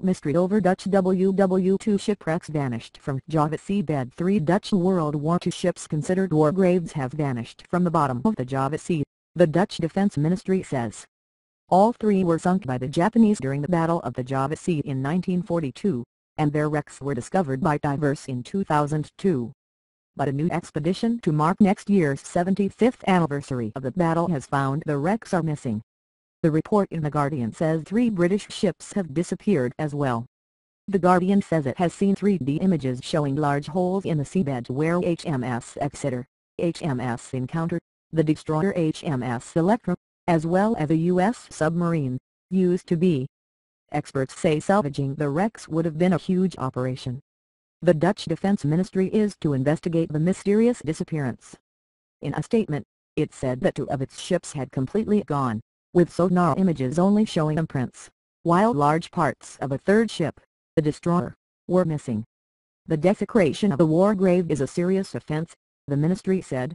Mystery over Dutch WW2 shipwrecks vanished from Java seabed. 3 Dutch World War II ships considered war graves have vanished from the bottom of the Java Sea, the Dutch Defense Ministry says. All 3 were sunk by the Japanese during the Battle of the Java Sea in 1942, and their wrecks were discovered by divers in 2002. But a new expedition to mark next year's 75th anniversary of the battle has found the wrecks are missing. The report in The Guardian says 3 British ships have disappeared as well. The Guardian says it has seen 3D images showing large holes in the seabed where HMS Exeter, HMS Encounter, the destroyer HMS Electra, as well as a U.S. submarine, used to be. Experts say salvaging the wrecks would have been a huge operation. The Dutch Defense Ministry is to investigate the mysterious disappearance. In a statement, it said that 2 of its ships had completely gone, with sonar images only showing imprints, while large parts of a 3rd ship, the destroyer, were missing. The desecration of the war grave is a serious offense, the ministry said.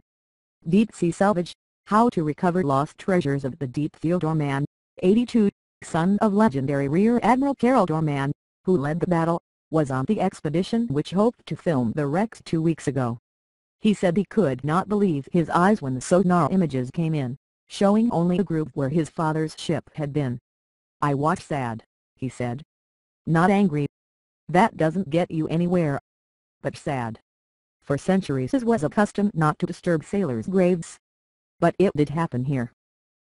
Deep sea salvage: how to recover lost treasures of the deep. Theodore Mann, 82, son of legendary Rear Admiral Carroll Dorman, who led the battle, was on the expedition which hoped to film the wrecks 2 weeks ago. He said he could not believe his eyes when the sonar images came in, showing only a group where his father's ship had been. "I was sad," he said. "Not angry. That doesn't get you anywhere. But sad. For centuries it was a custom not to disturb sailors' graves. But it did happen here."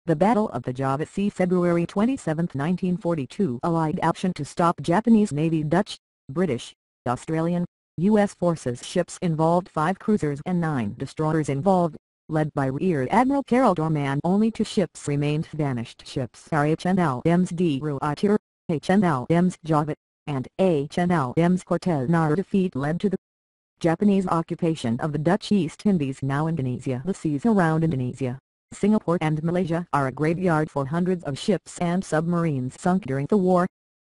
The Battle of the Java Sea, February 27, 1942. Allied action to stop Japanese Navy. Dutch, British, Australian, U.S. forces ships involved. 5 cruisers and 9 destroyers involved, led by Rear Admiral Carroll Dorman. Only 2 ships remained. Vanished ships are HMS de Ruyter, HMS Java, and HMS Cortez. Our defeat led to the Japanese occupation of the Dutch East Indies, now Indonesia. The seas around Indonesia, Singapore and Malaysia are a graveyard for hundreds of ships and submarines sunk during the war.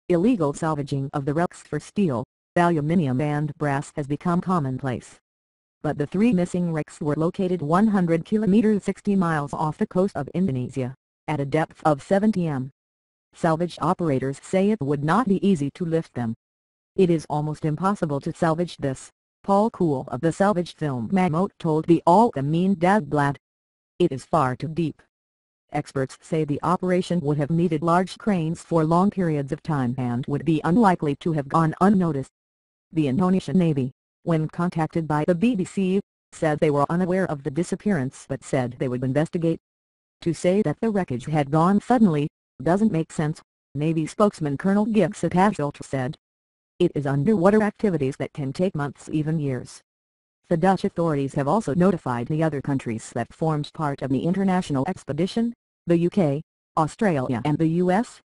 Illegal salvaging of the wrecks for steel, aluminium and brass has become commonplace. But the 3 missing wrecks were located 100 kilometers 60 miles off the coast of Indonesia, at a depth of 70 m. Salvage operators say it would not be easy to lift them. "It is almost impossible to salvage this," Paul Cool of the salvage film Mammoth told the Al Amin Dagblad. "It is far too deep." Experts say the operation would have needed large cranes for long periods of time and would be unlikely to have gone unnoticed. The Indonesian Navy, when contacted by the BBC, said they were unaware of the disappearance but said they would investigate. To say that the wreckage had gone suddenly doesn't make sense, Navy spokesman Colonel Gibson Ultra said. "It is underwater activities that can take months, even years." The Dutch authorities have also notified the other countries that formed part of the international expedition, the UK, Australia and the US,